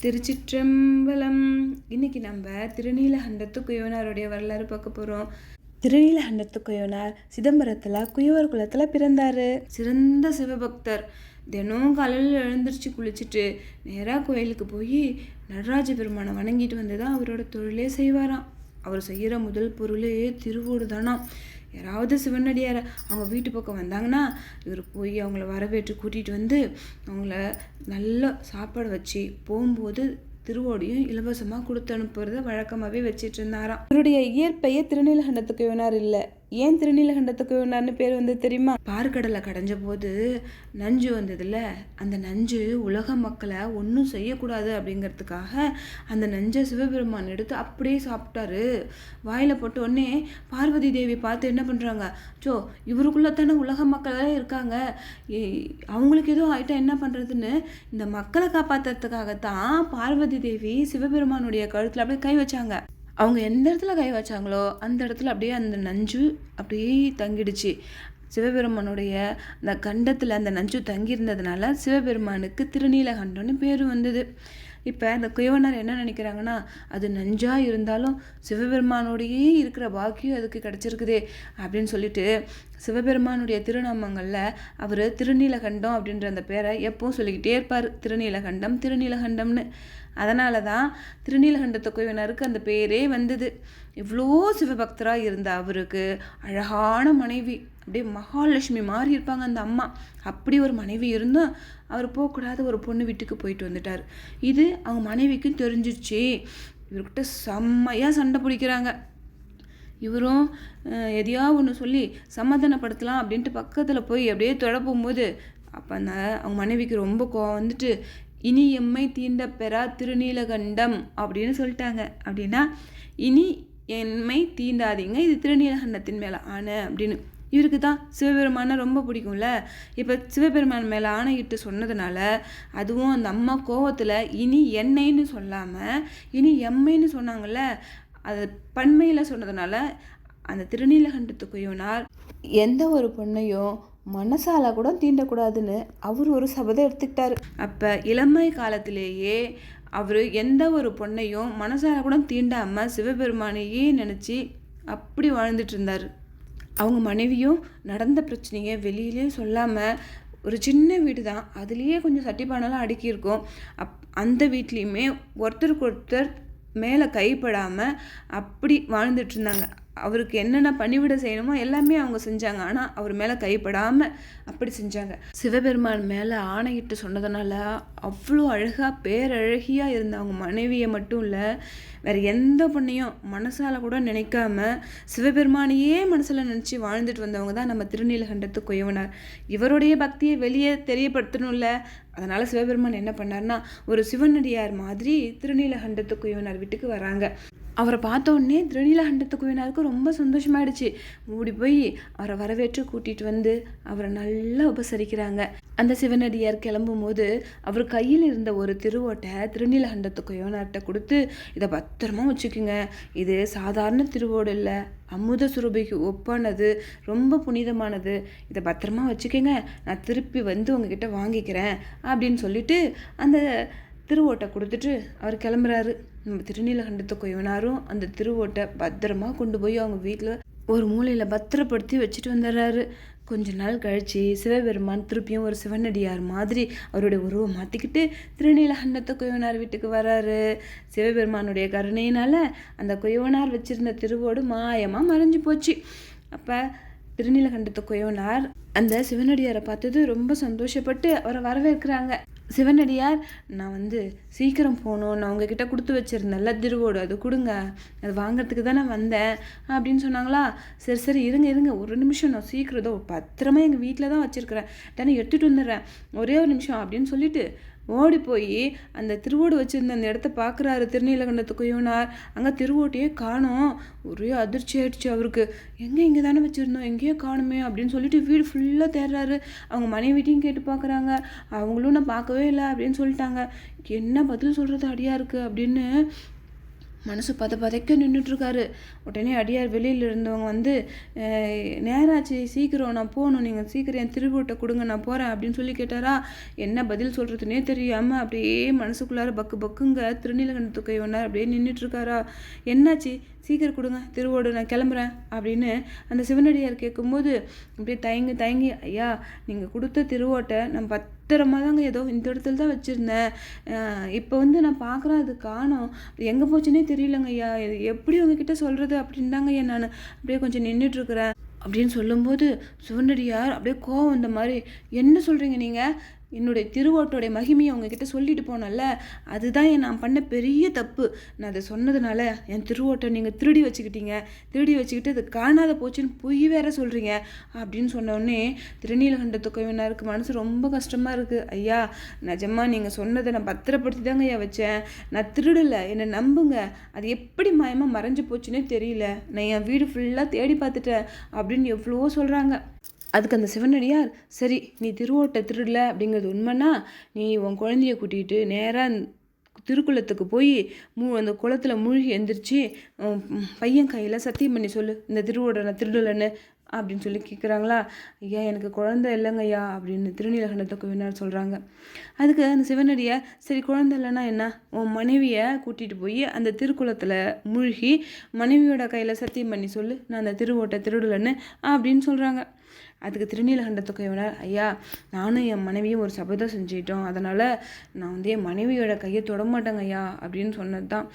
திருச்சிற்றம்பலம். இன்னைக்கு நம்ம திருநீலகண்டத்து குயவனாருடைய வரலாறு பார்க்க போகிறோம். திருநீலகண்டத்து குயவனார் சிதம்பரத்தில் குயவர் குலத்தில் பிறந்தார். சிறந்த சிவபக்தர். தினம் காலையில் எழுந்திரிச்சு குளிச்சுட்டு நேராக கோயிலுக்கு போய் நடராஜ பெருமானை வணங்கிட்டு வந்து தான் அவரோட தொழிலே செய்வாராம். அவர் செய்கிற முதல் பொருளே திருவோடு தானாம். யாராவது சிவனடியாரை அவங்க வீட்டு பக்கம் வந்தாங்கன்னா இவர் போய் அவங்கள வரவேற்று கூட்டிகிட்டு வந்து அவங்கள நல்ல சாப்பாடு வச்சு போகும்போது திருவோடியும் இலவசமாக கொடுத்து அனுப்புறத வழக்கமாகவே வச்சிட்டு இருந்தாராம். இவருடைய இயற்பெயர் திருநீலகண்டத்து குயவனார் இல்லை. ஏன் திருநீலகண்டத்து குயவனார்னு பேர் வந்து தெரியுமா? பார்க்கடலை கடைஞ்ச போது நஞ்சு வந்ததுல, அந்த நஞ்சு உலக மக்களை ஒன்றும் செய்யக்கூடாது அப்படிங்கிறதுக்காக அந்த நஞ்சை சிவபெருமான் எடுத்து அப்படியே சாப்பிட்டாரு. வாயில் போட்ட உடனே பார்வதி தேவி பார்த்து என்ன பண்ணுறாங்க, இவருக்குள்ளே தானே உலக மக்களே இருக்காங்க, அவங்களுக்கு எதுவும் ஆயிட்டா என்ன பண்ணுறதுன்னு இந்த மக்களை காப்பாற்றுறதுக்காகத்தான் பார்வதி தேவி சிவபெருமானுடைய கழுத்தில் அப்படியே கை வச்சாங்க. அவங்க எந்த இடத்துல கை வச்சாங்களோ அந்த இடத்துல அப்படியே அந்த நஞ்சு அப்படியே தங்கிடுச்சு. சிவபெருமானுடைய அந்த கண்டத்தில் அந்த நஞ்சு தங்கியிருந்ததுனால சிவபெருமானுக்கு திருநீலகண்டம்னு பேர் வந்தது. இப்போ அந்த குயவனார் என்ன நினைக்கிறாங்கன்னா, அது நஞ்சாக இருந்தாலும் சிவபெருமானோடையே இருக்கிற பாக்கியம் அதுக்கு கிடச்சிருக்குதே அப்படின்னு சொல்லிட்டு சிவபெருமானுடைய திருநாமங்களில் அவர் திருநீலகண்டம் அப்படின்ற அந்த பேரை எப்பவும் சொல்லிக்கிட்டே இருப்பார். திருநீலகண்டம் திருநீலகண்டம்னு. அதனால தான் திருநீலகண்டத்து குயவனாருக்கு அந்த பேரே வந்தது. இவ்வளோ சிவபக்தராக இருந்த அவருக்கு அழகான மனைவி, அப்படியே மகாலட்சுமி மாதிரி இருப்பாங்க அந்த அம்மா. அப்படி ஒரு மனைவி இருந்தும் அவர் போகக்கூடாத ஒரு பொண்ணு வீட்டுக்கு போயிட்டு வந்துட்டார். இது அவங்க மனைவிக்கும் தெரிஞ்சிருச்சு. இவர்கிட்ட செம்மையாக சண்டை பிடிக்கிறாங்க. இவரும் எதையா ஒன்று சொல்லி சமாதானப்படுத்தலாம் அப்படின்ட்டு பக்கத்தில் போய் அப்படியே தொடப்போகும்போது அப்போ அந்த அவங்க மனைவிக்கு ரொம்ப கோவம் வந்துட்டு, இனி எம்மை தீண்ட பெறா திருநீலகண்டம் அப்படின்னு சொல்லிட்டாங்க. அப்படின்னா இனி எம்மை தீண்டாதீங்க, இது திருநீலகண்டத்தின் மேலே ஆணை அப்படின்னு. இவருக்கு தான் சிவபெருமானை ரொம்ப பிடிக்கும்ல. இப்போ சிவபெருமான் மேலே ஆணையிட்டு சொன்னதுனால அதுவும் அந்த அம்மா கோவத்தில் இனி என்னைன்னு சொல்லாமல் இனி எம்மைன்னு சொன்னாங்கல்ல, அது பன்மையில் சொன்னதுனால அந்த திருநீலகண்டத்து குயவனார் எந்த ஒரு பொண்ணையும் மனசால கூட தீண்டக்கூடாதுன்னு அவர் ஒரு சபதம் எடுத்துக்கிட்டாரு. அப்போ இளமை காலத்திலேயே அவர் எந்த ஒரு பொண்ணையும் மனசால கூட தீண்டாமல் சிவபெருமானையே நினச்சி அப்படி வாழ்ந்துட்டு இருந்தார். அவங்க மனைவியும் நடந்த பிரச்சனையை வெளியிலே சொல்லாமல், ஒரு சின்ன வீடு தான், அதுலேயே கொஞ்சம் சட்டிப்பானெல்லாம் அடுக்கியிருக்கோம். அந்த வீட்லேயுமே ஒருத்தருக்கு ஒருத்தர் மேலே கைப்படாமல் அப்படி வாழ்ந்துட்டு இருந்தாங்க. அவருக்கு என்னென்ன பணிவிட செய்யணுமோ எல்லாமே அவங்க செஞ்சாங்க. ஆனால் அவர் மேலே கைப்படாமல் அப்படி செஞ்சாங்க. சிவபெருமான் மேலே ஆணையிட்டு சொன்னதுனால அவ்வளோ அழகாக பேரழகியாக இருந்த அவங்க மனைவியை மட்டும் இல்லை, வேறு எந்த பொண்ணையும் மனசால் கூட நினைக்காம சிவபெருமானையே மனசில் நினச்சி வாழ்ந்துட்டு வந்தவங்க தான் நம்ம திருநீலகண்டத்து குயவனார். இவருடைய பக்தியை வெளியே தெரியப்படுத்தணும்ல. அதனால் சிவபெருமான் என்ன பண்ணார்னா, ஒரு சிவனடியார் மாதிரி திருநீலகண்டத்து குயவனார் வீட்டுக்கு வராங்க. அவரை பார்த்த உடனே திருநீலகண்டத்து குயவனாருக்கு ரொம்ப சந்தோஷமாயிடுச்சு. ஓடி போய் அவரை வரவேற்று கூட்டிகிட்டு வந்து அவரை நல்லா உபசரிக்கிறாங்க. அந்த சிவனடியார் கிளம்பும் போது அவர் கையில் இருந்த ஒரு திருவோட்டை திருநீலகண்டத்து குயவனார்கிட்ட கொடுத்து, இதை பத்திரமா வச்சுக்குங்க, இது சாதாரண திருவோடு இல்லை, அமுத சுரபிக்கு ஒப்பானது, ரொம்ப புனிதமானது, இதை பத்திரமா வச்சுக்கோங்க, நான் திருப்பி வந்து உங்ககிட்ட வாங்கிக்கிறேன் அப்படின்னு சொல்லிட்டு அந்த திருவோட்டை கொடுத்துட்டு அவர் கிளம்புறாரு. நம்ம திருநீலகண்டத்து குயவனாரும் அந்த திருவோட்டை பத்திரமா கொண்டு போய் அவங்க வீட்டில் ஒரு மூலையில் பத்திரப்படுத்தி வச்சுட்டு வந்துடுறாரு. கொஞ்ச நாள் கழித்து சிவபெருமான் திருப்பியும் ஒரு சிவனடியார் மாதிரி அவருடைய உருவம் மாற்றிக்கிட்டு திருநீலகண்டத்து குயவனார் வீட்டுக்கு வராரு. சிவபெருமானுடைய கருணையினால் அந்த குயவனார் வச்சுருந்த திருவோடு மாயமாக மறைஞ்சு போச்சு. அப்போ திருநீலகண்டத்து குயவனார் அந்த சிவனடியாரை பார்த்தது ரொம்ப சந்தோஷப்பட்டு அவரை வரவேற்கிறாங்க. சிவனடியார், நான் சீக்கிரம் போகணும், நான் உங்ககிட்ட கொடுத்து வச்சுருந்தேன்ல திருவோடு, அது கொடுங்க, அது வாங்கிறதுக்கு தான் நான் வந்தேன் அப்படின்னு சொன்னாங்களா. சரி இருங்க ஒரு நிமிஷம், நான் சீக்கிரம் பத்திரமா எங்கள் வீட்டில் தான் வச்சுருக்கிறேன், தானே எடுத்துகிட்டு வந்துடுறேன், ஒரே ஒரு நிமிஷம் அப்படின்னு சொல்லிட்டு ஓடி போய் அந்த திருவோடு வச்சுருந்த அந்த இடத்த பார்க்குறாரு திருநீலகண்டத்து குயவனார். அங்கே திருவோட்டையே காணோம். ஒரே அதிர்ச்சி ஆயிடுச்சு அவருக்கு. இங்கே தானே வச்சுருந்தோம், எங்கேயோ காணுமே அப்படின்னு சொல்லிட்டு வீடு ஃபுல்லாக தேடுறாரு. அவங்க மனைவிட்டையும் கேட்டு பார்க்குறாங்க. அவங்களும் நான் பார்க்கவே இல்லை அப்படின்னு சொல்லிட்டாங்க. என்ன பதில் சொல்கிறது அடியா இருக்குது அப்படின்னு மனசு பதைக்க நின்றுட்டுருக்காரு. உடனே அடியார் வெளியில் இருந்தவங்க வந்து, நேராச்சு, சீக்கிரம் நான் போகணும், நீங்கள் சீக்கிரம் என் திருவோட்டை கொடுங்க, நான் போகிறேன் அப்படின்னு சொல்லி கேட்டாரா. என்ன பதில் சொல்கிறதுனே தெரியாமல் அப்படியே மனசுக்குள்ளார பக்குங்க திருநீலகண்டத்து கைவனார் அப்படியே நின்றுட்டுருக்காரா. என்னாச்சு, சீக்கிரம் கொடுங்க திருவோடு, நான் கிளம்புறேன் அப்படின்னு அந்த சிவனடியார் கேட்கும்போது அப்படியே தயங்கி ஐயா, நீங்கள் கொடுத்த திருவோட்டை நான் பத்திரமா தாங்க ஏதோ இந்த இடத்துல தான் வச்சுருந்தேன். இப்போ வந்து நான் பார்க்குறேன், அது காணோம், எங்கே போச்சுன்னே தெரியலங்க ஐயா, இது எப்படி உங்ககிட்ட சொல்கிறது அப்படின்னு தாங்க ஐயா நான் அப்படியே கொஞ்சம் நின்றுட்டுருக்குறேன் அப்படின்னு சொல்லும்போது சிவனடியார் அப்படியே கோவம் வந்த மாதிரி, என்ன சொல்கிறீங்க நீங்கள்? என்னுடைய திருவோட்டோடைய மகிமையை உங்ககிட்ட சொல்லிட்டு போனல, அதுதான் நான் பண்ண பெரிய தப்பு. நான் அதை சொன்னதுனால என் திருவோட்டை நீங்கள் திருடி வச்சுக்கிட்டு அது காணாத போச்சுன்னு பொய் வேற சொல்கிறீங்க அப்படின்னு சொன்னோடனே திருநீலகண்டத்து கைவனாருக்கு மனசு ரொம்ப கஷ்டமாக இருக்குது. ஐயா, நிஜமா நீங்கள் சொன்னதை நான் பத்திரப்படுத்தி தாங்க ஐயா வச்சேன், நான் திருடலை, என்னை நம்புங்க. அது எப்படி மாயமாக மறைஞ்சு போச்சுன்னே தெரியல, நான் என் வீடு ஃபுல்லாக தேடி பார்த்துட்டேன் அப்படின்னு எவ்வளோ சொல்கிறாங்க. அதுக்கு அந்த சிவனடியார், சரி நீ திருவோட்டை திருடல அப்படிங்கிறது உண்மைன்னா நீ உன் குழந்தைய கூட்டிகிட்டு நேராக திருக்குளத்துக்கு போய் அந்த குளத்தில் மூழ்கி எந்திரிச்சு பையன் கையில் சத்தியம் பண்ணி சொல்லு, இந்த திருவோட்டை நான் திருடலைன்னு அப்படின்னு சொல்லி கேட்குறாங்களா. ஐயா, எனக்கு குழந்தை இல்லைங்க ஐயா அப்படின்னு திருநீலகண்டத்து கைவனார் சொல்கிறாங்க. அதுக்கு அந்த சிவனடியார், சரி குழந்தை இல்லைன்னா என்ன, உன் மனைவியை கூட்டிகிட்டு போய் அந்த திருக்குளத்தில் மூழ்கி மனைவியோட கையில் சத்தியம் பண்ணி சொல்லு, நான் அந்த திருவோட்டை திருடலைன்னு அப்படின்னு சொல்கிறாங்க. அதுக்கு திருநீலகண்டத்து கைவனார், ஐயா, நானும் என் மனைவியும் ஒரு சபதம் செஞ்சிட்டோம், அதனால் நான் வந்து என் மனைவியோட கையை தொடமாட்டேங்க ஐயா அப்படின்னு சொன்னது தான்.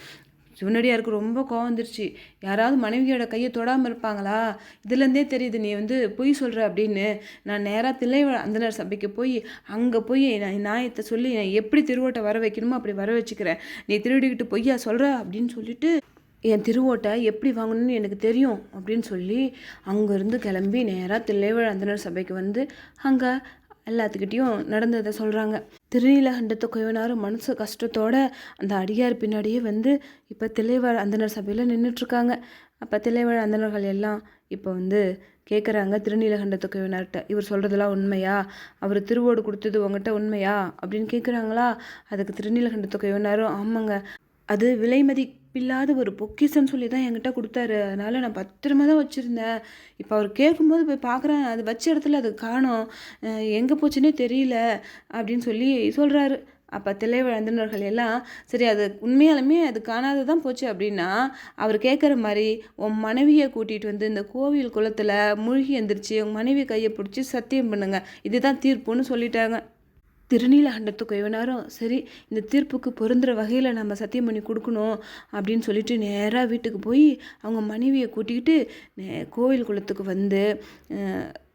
சிவனடியாருக்கு ரொம்ப கோவம் வந்துருச்சு. யாராவது மனைவியோட கையை தொடாமல் இருப்பாங்களா? இதுலேருந்தே தெரியுது நீ வந்து பொய் சொல்கிற அப்படின்னு. நான் நேராக தில்லைவாழ் அந்தனர் சபைக்கு போய் அங்கே போய் நான் நியாயத்தை சொல்லி நான் எப்படி திருவோட்டை வர வைக்கணுமோ அப்படி வர வச்சுக்கிறேன், நீ திருடிக்கிட்டு பொய்யா சொல்கிற அப்படின்னு சொல்லிட்டு என் திருவோட்டை எப்படி வாங்கணும்னு எனக்கு தெரியும் அப்படின்னு சொல்லி அங்கேருந்து கிளம்பி நேராக தில்லைவாழ் அந்தனர் சபைக்கு வந்து அங்கே எல்லாத்துக்கிட்டேயும் நடந்ததை சொல்கிறாங்க. திருநீலகண்டத்து கைவனாரும் மனசு கஷ்டத்தோட அந்த அடியார் பின்னாடியே வந்து இப்போ தில்லைவாழ் அந்தனர் சபையில் நின்றுட்டுருக்காங்க. அப்போ தில்லைவாழ் அந்தனர்கள் எல்லாம் இப்போ வந்து கேட்குறாங்க திருநீலகண்டத்து கைவனார்கிட்ட, இவர் சொல்கிறதெல்லாம் உண்மையா, அவர் திருவோடு கொடுத்தது உங்கள்கிட்ட உண்மையா அப்படின்னு கேட்குறாங்களா. அதுக்கு திருநீலகண்டத்து கைவனாரும், ஆமாங்க, அது விலை மதிப்பில்லாத ஒரு பொக்கிஷன்னு சொல்லி தான் என்கிட்ட கொடுத்தாரு, அதனால் நான் பத்திரமா தான் வச்சுருந்தேன். இப்போ அவர் கேட்கும்போது போய் பார்க்குறேன், அது வச்ச இடத்துல அது காணோம், எங்கே போச்சுன்னே தெரியல அப்படின்னு சொல்லி சொல்கிறாரு. அப்போ தில்லைவாழ் அந்தணர்கள் எல்லாம், சரி அது உண்மையாலுமே அது காணாத தான் போச்சு அப்படின்னா அவர் கேட்குற மாதிரி உன் மனைவியை கூட்டிகிட்டு வந்து இந்த கோவில் குளத்தில் மூழ்கி எந்திரிச்சு உங்கள் மனைவி கையை பிடிச்சி சத்தியம் பண்ணுங்க, இதுதான் தீர்ப்புன்னு சொல்லிட்டாங்க. திருநீலகண்டத்து கைவனாரும், சரி இந்த தீர்ப்புக்கு பொருந்துகிற வகையில் நம்ம சத்தியம் பண்ணி கொடுக்கணும் அப்படின்னு சொல்லிட்டு நேராக வீட்டுக்கு போய் அவங்க மனைவியை கூட்டிக்கிட்டு கோவில் குளத்துக்கு வந்து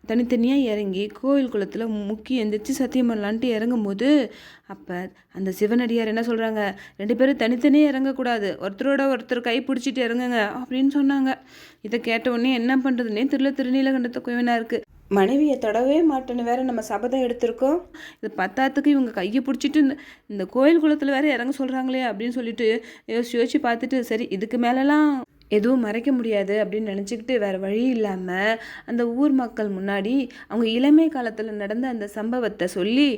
தனித்தனியாக இறங்கி கோவில் குளத்தில் முக்கி எந்திரிச்சு சத்தியம் பண்ணலான்ட்டு இறங்கும்போது அப்போ அந்த சிவனடியார் என்ன சொல்கிறாங்க, 2 பேரும் தனித்தனியாக இறங்கக்கூடாது, ஒருத்தரோட ஒருத்தர் கை பிடிச்சிட்டு இறங்குங்க அப்படின்னு சொன்னாங்க. இதை கேட்ட உடனே என்ன பண்ணுறதுன்னே திருநீலகண்டத்து கைவனாருக்கு. மனைவியை தொடவே மாட்டேன்னு வேற நம்ம சபதம் எடுத்திருக்கோம், இது பத்தாத்துக்கு இவங்க கையை பிடிச்சிட்டு இந்த கோயில் குளத்தில் வேற இறங்க சொல்கிறாங்களே அப்படின்னு சொல்லிட்டு யோசிச்சு பார்த்துட்டு, சரி இதுக்கு மேலெலாம் எதுவும் மறைக்க முடியாது அப்படின்னு நினச்சிக்கிட்டு வேறு வழி இல்லாமல் அந்த ஊர் மக்கள் முன்னாடி அவங்க இளமை காலத்தில் நடந்த அந்த சம்பவத்தை சொல்லி,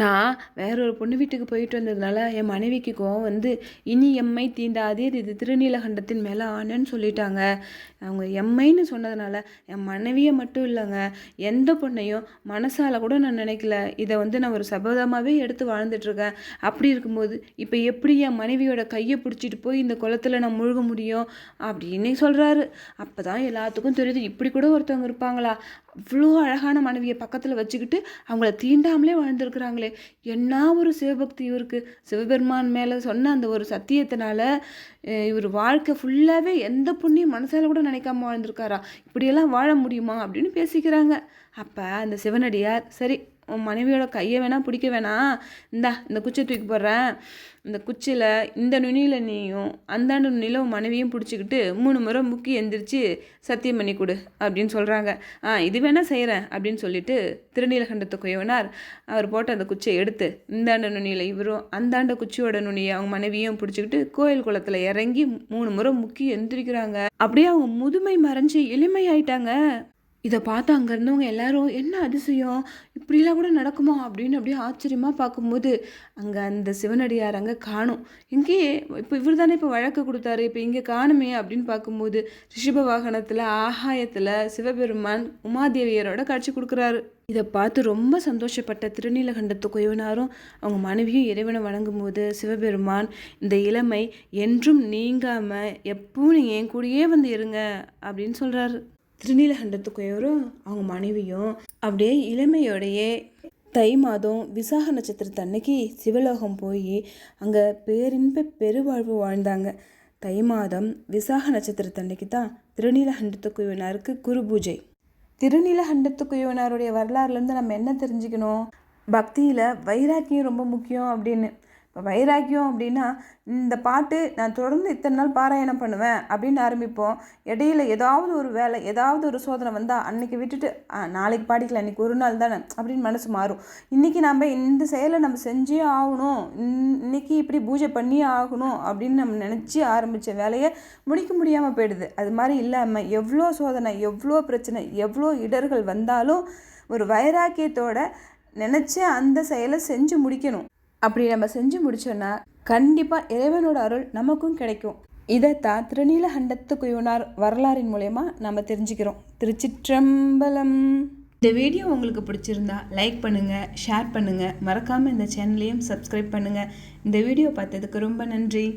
நான் வேறொரு பொண்ணு வீட்டுக்கு போயிட்டு வந்ததுனால என் மனைவிக்கு கோவம் வந்து இனி எம்மை தீண்டாதே, இது திருநீலகண்டத்தின் மேலே ஆனன்னு சொல்லிட்டாங்க. அவங்க எம்மைன்னு சொன்னதுனால என் மனைவியை மட்டும் இல்லைங்க, எந்த பொண்ணையும் மனசால் கூட நான் நினைக்கல, இதை வந்து நான் ஒரு சபதமாகவே எடுத்து வாழ்ந்துட்டுருக்கேன். அப்படி இருக்கும்போது இப்போ எப்படி என் மனைவியோட கையை பிடிச்சிட்டு போய் இந்த குளத்தில் நான் முழுக முடியும் அப்படின்னு சொல்கிறாரு. அப்போ தான் எல்லாத்துக்கும் தெரியுது, இப்படி கூட ஒருத்தவங்க இருப்பாங்களா, அவ்வளோ அழகான மனைவியை பக்கத்தில் வச்சுக்கிட்டு அவங்கள தீண்டாமலே வாழ்ந்துருக்குறாங்களே, என்ன ஒரு சிவபக்தி இவருக்கு, சிவபெருமான் மேலே சொன்ன அந்த ஒரு சத்தியத்தினால இவர் வாழ்க்கை ஃபுல்லாகவே எந்த புண்ணியம் மனசால கூட நினைக்காம வாழ்ந்துருக்காரா, இப்படியெல்லாம் வாழ முடியுமா அப்படின்னு பேசிக்கிறாங்க. அப்போ அந்த சிவனடியார், சரி உன் மனைவியோட கையை வேணால் பிடிக்க வேணாம், இந்த குச்சியை தூக்கி போடுறேன், இந்த குச்சியில் இந்த நுனியில் நீயும் அந்தாண்டு நுனியில் உன் மனைவியும் பிடிச்சிக்கிட்டு 3 முறை முக்கி எந்திரிச்சு சத்தியம் பண்ணி கொடு அப்படின்னு சொல்கிறாங்க. இது வேணால் செய்கிறேன் அப்படின்னு சொல்லிட்டு திருநீலகண்டத்து கைவனார் அவர் போட்ட அந்த குச்சியை எடுத்து இந்தாண்ட நுனியில் இவரும் அந்தாண்ட குச்சியோட நுனியை அவங்க மனைவியும் பிடிச்சிக்கிட்டு கோயில் குளத்தில் இறங்கி 3 முறை முக்கி எந்திரிக்கிறாங்க. அப்படியே அவங்க முதுமை மறைஞ்சு எளிமையாயிட்டாங்க. இதை பார்த்து அங்கே இருந்தவங்க எல்லாரும் என்ன அதிசயம், இப்படிலாம் கூட நடக்குமா அப்படின்னு அப்படியே ஆச்சரியமாக பார்க்கும்போது அங்கே அந்த சிவனடியார் அங்கே காணும். இங்கேயே இப்போ இவர் தானே இப்போ வழக்கு கொடுத்தாரு, இப்போ இங்கே காணுமே அப்படின்னு பார்க்கும்போது ரிஷப வாகனத்தில் ஆகாயத்தில் சிவபெருமான் உமாதேவியரோட காட்சி கொடுக்குறாரு. இதை பார்த்து ரொம்ப சந்தோஷப்பட்ட திருநீலகண்டத்து குயவனாரும் அவங்க மனைவியும் இறைவனை வணங்கும் போது சிவபெருமான் இந்த இளமை என்றும் நீங்காமல் எப்பவும் நீங்கள் என் கூடயே வந்து இருங்க அப்படின்னு சொல்கிறாரு. திருநீலகண்டத்து குயவரும் அவங்க மனைவியும் அப்படியே இளமையோடையே தை மாதம் விசாக நட்சத்திரத்து அன்னைக்கு சிவலோகம் போய் அங்கே பேரின்ப பெருவாழ்வு வாழ்ந்தாங்க. தை மாதம் விசாக நட்சத்திரத்து அன்னைக்கு தான் திருநீலகண்டத்து குயவனாருக்கு குரு பூஜை. திருநீலகண்டத்து குயவனாருடைய வரலாறுலேருந்து நம்ம என்ன தெரிஞ்சுக்கணும், பக்தியில் வைராக்கியம் ரொம்ப முக்கியம் அப்படின்னு. இப்போ வைராக்கியம் அப்படின்னா இந்த பாட்டு நான் தொடர்ந்து இத்தனை நாள் பாராயணம் பண்ணுவேன் அப்படின்னு ஆரம்பிப்போம். இடையில ஏதாவது ஒரு வேலை ஏதாவது ஒரு சோதனை வந்தால் அன்றைக்கி விட்டுட்டு நாளைக்கு பாடிக்கலாம், இன்றைக்கி ஒரு நாள் தானே அப்படின்னு மனசு மாறும். இன்றைக்கி நம்ம இந்த செயலை நம்ம செஞ்சே ஆகணும், இன்றைக்கி இப்படி பூஜை பண்ணியே ஆகணும் அப்படின்னு நம்ம நினச்சி ஆரம்பித்த வேலையை முடிக்க முடியாமல் போயிடுது. அது மாதிரி இல்லாமல் எவ்வளோ சோதனை எவ்வளோ பிரச்சனை எவ்வளோ இடர்கள் வந்தாலும் ஒரு வைராக்கியத்தோட நினச்சி அந்த செயலை செஞ்சு முடிக்கணும். அப்படி நம்ம செஞ்சு முடிச்சோன்னா கண்டிப்பாக இறைவனோட அருள் நமக்கும் கிடைக்கும். இதைத்தான் திருநீலகண்டத்து குயவனார் வரலாறின் மூலயமா நம்ம தெரிஞ்சுக்கிறோம். திருச்சிற்றம்பலம். இந்த வீடியோ உங்களுக்கு பிடிச்சிருந்தா லைக் பண்ணுங்கள், ஷேர் பண்ணுங்கள், மறக்காமல் இந்த சேனலையும் சப்ஸ்கிரைப் பண்ணுங்கள். இந்த வீடியோ பார்த்ததுக்கு ரொம்ப நன்றி.